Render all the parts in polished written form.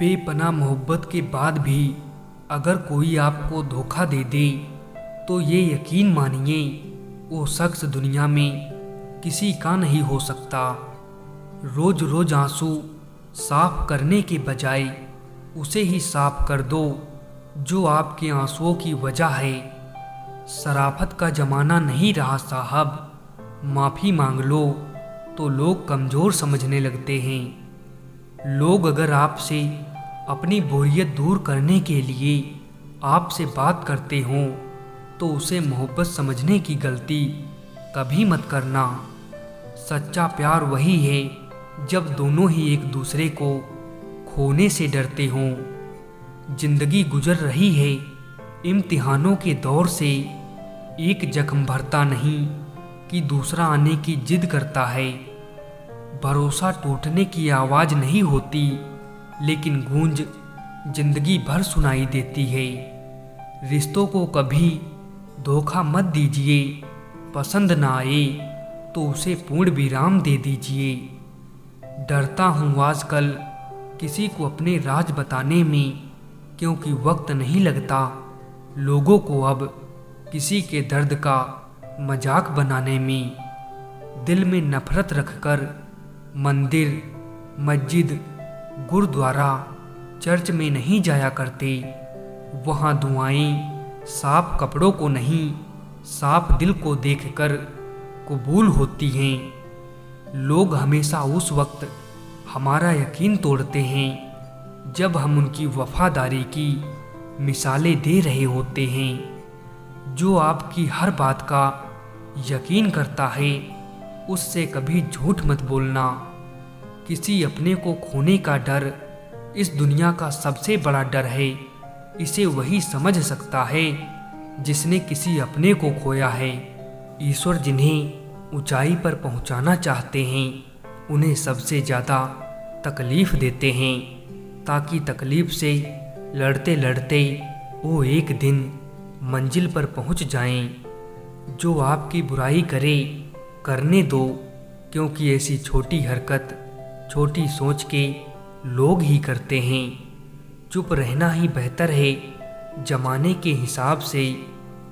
बेपनाह मोहब्बत के बाद भी अगर कोई आपको धोखा दे दे तो ये यकीन मानिए वो शख्स दुनिया में किसी का नहीं हो सकता। रोज रोज आंसू साफ करने के बजाय उसे ही साफ कर दो जो आपके आंसुओं की वजह है। शराफत का जमाना नहीं रहा साहब, माफ़ी मांग लो तो लोग कमज़ोर समझने लगते हैं। लोग अगर आपसे अपनी बोरियत दूर करने के लिए आपसे बात करते हों तो उसे मोहब्बत समझने की गलती कभी मत करना। सच्चा प्यार वही है जब दोनों ही एक दूसरे को खोने से डरते हों। जिंदगी गुजर रही है इम्तिहानों के दौर से, एक जख्म भरता नहीं कि दूसरा आने की जिद करता है। भरोसा टूटने की आवाज़ नहीं होती लेकिन गूंज जिंदगी भर सुनाई देती है। रिश्तों को कभी धोखा मत दीजिए, पसंद ना आए तो उसे पूर्ण विराम दे दीजिए। डरता हूँ आजकल किसी को अपने राज बताने में, क्योंकि वक्त नहीं लगता लोगों को अब किसी के दर्द का मजाक बनाने में। दिल में नफरत रखकर मंदिर, मस्जिद, गुरुद्वारा, चर्च में नहीं जाया करते। वहाँ दुआएं साफ कपड़ों को नहीं, साफ दिल को देखकर कबूल होती हैं। लोग हमेशा उस वक्त हमारा यकीन तोड़ते हैं जब हम उनकी वफादारी की मिसालें दे रहे होते हैं। जो आपकी हर बात का यकीन करता है उससे कभी झूठ मत बोलना। किसी अपने को खोने का डर इस दुनिया का सबसे बड़ा डर है। इसे वही समझ सकता है जिसने किसी अपने को खोया है। ईश्वर जिन्हें ऊंचाई पर पहुंचाना चाहते हैं उन्हें सबसे ज़्यादा तकलीफ़ देते हैं, ताकि तकलीफ़ से लड़ते लड़ते वो एक दिन मंजिल पर पहुंच जाएं। जो आपकी बुराई करे करने दो, क्योंकि ऐसी छोटी हरकत छोटी सोच के लोग ही करते हैं। चुप रहना ही बेहतर है जमाने के हिसाब से,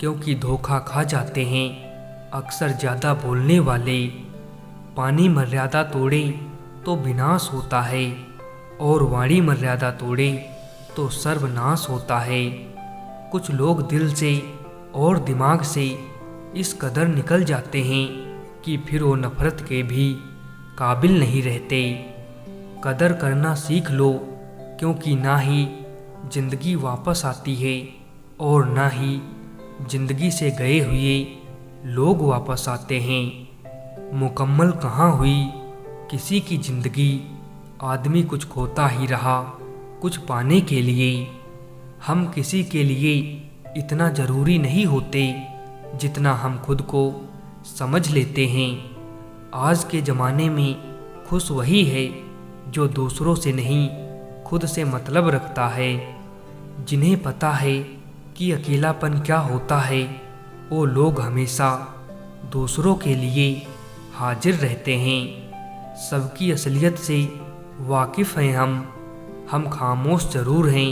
क्योंकि धोखा खा जाते हैं अक्सर ज़्यादा बोलने वाले। पानी मर्यादा तोड़े तो विनाश होता है और वाणी मर्यादा तोड़े तो सर्वनाश होता है। कुछ लोग दिल से और दिमाग से इस कदर निकल जाते हैं कि फिर वो नफरत के भी काबिल नहीं रहते। कदर करना सीख लो, क्योंकि ना ही जिंदगी वापस आती है और ना ही जिंदगी से गए हुए लोग वापस आते हैं। मुकम्मल कहाँ हुई किसी की जिंदगी, आदमी कुछ खोता ही रहा कुछ पाने के लिए। हम किसी के लिए इतना ज़रूरी नहीं होते जितना हम खुद को समझ लेते हैं। आज के ज़माने में खुश वही है जो दूसरों से नहीं खुद से मतलब रखता है। जिन्हें पता है कि अकेलापन क्या होता है वो लोग हमेशा दूसरों के लिए हाजिर रहते हैं। सबकी असलियत से वाकिफ़ हैं हम खामोश ज़रूर हैं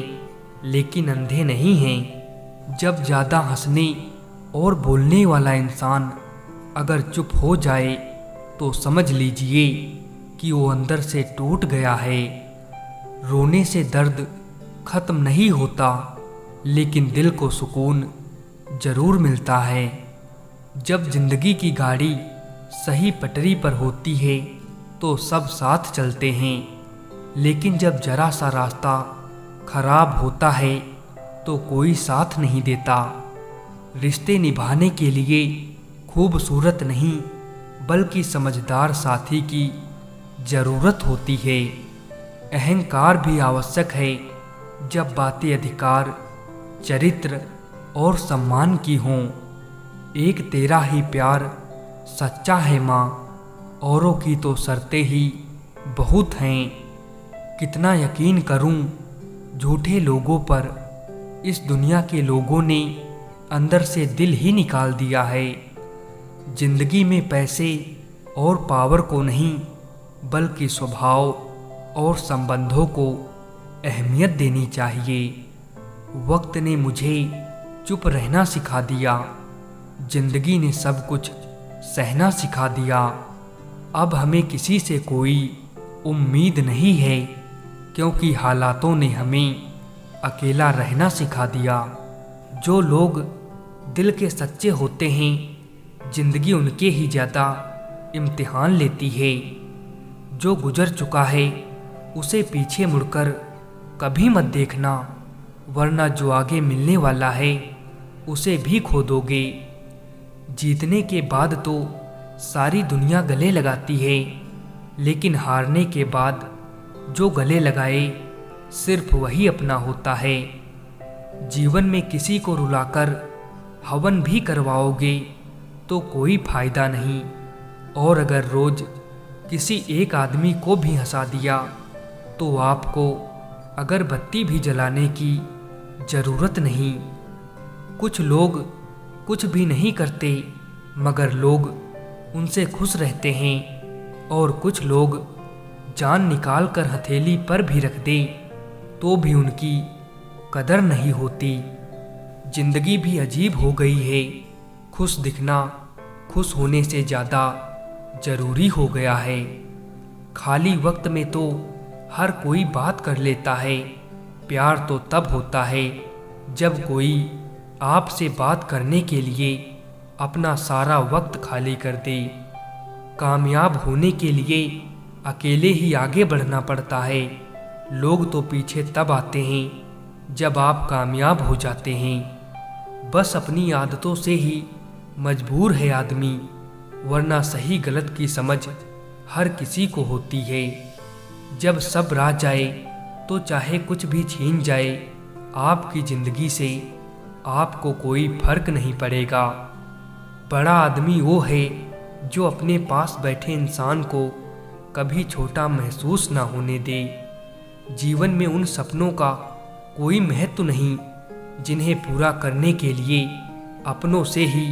लेकिन अंधे नहीं हैं। जब ज़्यादा हंसने और बोलने वाला इंसान अगर चुप हो जाए तो समझ लीजिए कि वो अंदर से टूट गया है। रोने से दर्द ख़त्म नहीं होता लेकिन दिल को सुकून ज़रूर मिलता है। जब ज़िंदगी की गाड़ी सही पटरी पर होती है तो सब साथ चलते हैं, लेकिन जब जरा सा रास्ता खराब होता है तो कोई साथ नहीं देता। रिश्ते निभाने के लिए खूबसूरत नहीं बल्कि समझदार साथी की ज़रूरत होती है। अहंकार भी आवश्यक है जब बातें अधिकार, चरित्र और सम्मान की हों। एक तेरा ही प्यार सच्चा है माँ, औरों की तो शर्तें ही बहुत हैं। कितना यकीन करूं झूठे लोगों पर, इस दुनिया के लोगों ने अंदर से दिल ही निकाल दिया है। जिंदगी में पैसे और पावर को नहीं बल्कि स्वभाव और संबंधों को अहमियत देनी चाहिए। वक्त ने मुझे चुप रहना सिखा दिया, जिंदगी ने सब कुछ सहना सिखा दिया। अब हमें किसी से कोई उम्मीद नहीं है, क्योंकि हालातों ने हमें अकेला रहना सिखा दिया। जो लोग दिल के सच्चे होते हैं, जिंदगी उनके ही ज़्यादा इम्तिहान लेती है। जो गुजर चुका है उसे पीछे मुड़कर कभी मत देखना, वरना जो आगे मिलने वाला है उसे भी खो दोगे। जीतने के बाद तो सारी दुनिया गले लगाती है, लेकिन हारने के बाद जो गले लगाए सिर्फ वही अपना होता है। जीवन में किसी को रुलाकर हवन भी करवाओगे तो कोई फायदा नहीं, और अगर रोज किसी एक आदमी को भी हंसा दिया तो आपको अगरबत्ती भी जलाने की ज़रूरत नहीं। कुछ लोग कुछ भी नहीं करते मगर लोग उनसे खुश रहते हैं, और कुछ लोग जान निकाल कर हथेली पर भी रख दें तो भी उनकी कदर नहीं होती। जिंदगी भी अजीब हो गई है, खुश दिखना खुश होने से ज़्यादा ज़रूरी हो गया है। खाली वक्त में तो हर कोई बात कर लेता है, प्यार तो तब होता है जब कोई आपसे बात करने के लिए अपना सारा वक्त खाली कर दे। कामयाब होने के लिए अकेले ही आगे बढ़ना पड़ता है। लोग तो पीछे तब आते हैं जब आप कामयाब हो जाते हैं। बस अपनी आदतों से ही मजबूर है आदमी, वरना सही गलत की समझ हर किसी को होती है। जब सब राह जाए तो चाहे कुछ भी छीन जाए आपकी ज़िंदगी से, आपको कोई फर्क नहीं पड़ेगा। बड़ा आदमी वो है जो अपने पास बैठे इंसान को कभी छोटा महसूस ना होने दे। जीवन में उन सपनों का कोई महत्व नहीं जिन्हें पूरा करने के लिए अपनों से ही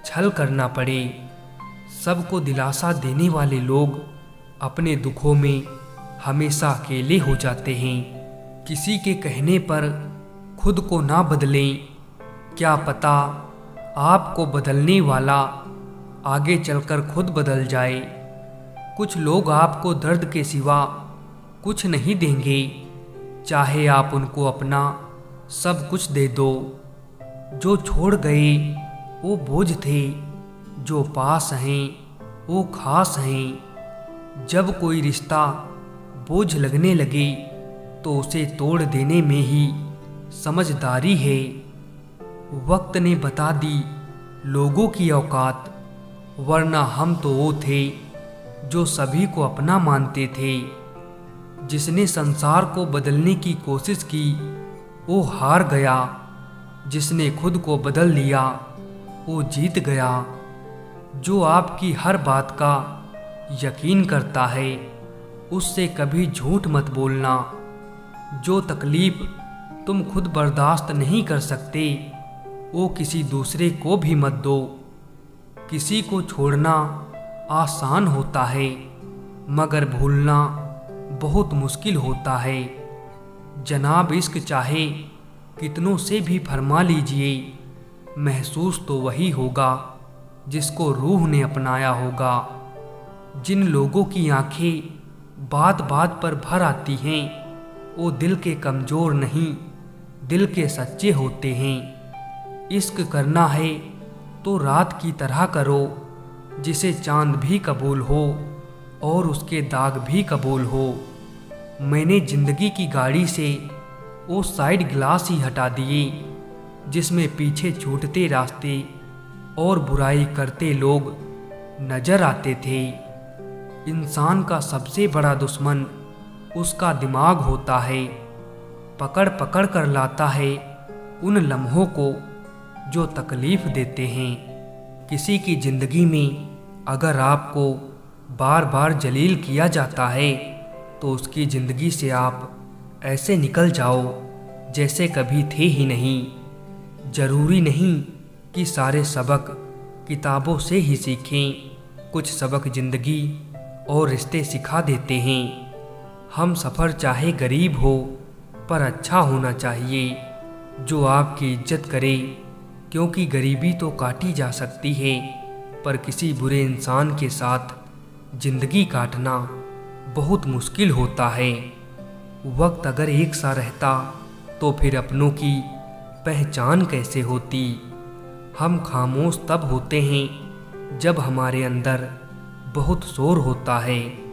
छल करना पड़े। सबको दिलासा देने वाले लोग अपने दुखों में हमेशा अकेले हो जाते हैं। किसी के कहने पर खुद को ना बदलें, क्या पता आपको बदलने वाला आगे चलकर खुद बदल जाए। कुछ लोग आपको दर्द के सिवा कुछ नहीं देंगे, चाहे आप उनको अपना सब कुछ दे दो। जो छोड़ गए वो बोझ थे, जो पास हैं वो खास हैं। जब कोई रिश्ता बोझ लगने लगे तो उसे तोड़ देने में ही समझदारी है। वक्त ने बता दी लोगों की औकात, वरना हम तो वो थे जो सभी को अपना मानते थे। जिसने संसार को बदलने की कोशिश की वो हार गया, जिसने खुद को बदल लिया वो जीत गया। जो आपकी हर बात का यकीन करता है उससे कभी झूठ मत बोलना। जो तकलीफ तुम खुद बर्दाश्त नहीं कर सकते वो किसी दूसरे को भी मत दो। किसी को छोड़ना आसान होता है मगर भूलना बहुत मुश्किल होता है। जनाब इश्क चाहे कितनों से भी फरमा लीजिए, महसूस तो वही होगा जिसको रूह ने अपनाया होगा। जिन लोगों की आंखें बात बात पर भर आती हैं वो दिल के कमज़ोर नहीं, दिल के सच्चे होते हैं। इश्क करना है तो रात की तरह करो, जिसे चांद भी कबूल हो और उसके दाग भी कबूल हो। मैंने ज़िंदगी की गाड़ी से वो साइड ग्लास ही हटा दिए जिसमें पीछे छूटते रास्ते और बुराई करते लोग नज़र आते थे। इंसान का सबसे बड़ा दुश्मन उसका दिमाग होता है, पकड़ पकड़ कर लाता है उन लम्हों को जो तकलीफ़ देते हैं। किसी की ज़िंदगी में अगर आपको बार बार जलील किया जाता है तो उसकी ज़िंदगी से आप ऐसे निकल जाओ जैसे कभी थे ही नहीं। ज़रूरी नहीं कि सारे सबक किताबों से ही सीखें, कुछ सबक ज़िंदगी और रिश्ते सिखा देते हैं। हम सफ़र चाहे गरीब हो पर अच्छा होना चाहिए, जो आपकी इज्जत करे। क्योंकि गरीबी तो काटी जा सकती है, पर किसी बुरे इंसान के साथ जिंदगी काटना बहुत मुश्किल होता है। वक्त अगर एक सा रहता तो फिर अपनों की पहचान कैसे होती। हम खामोश तब होते हैं जब हमारे अंदर बहुत शोर होता है।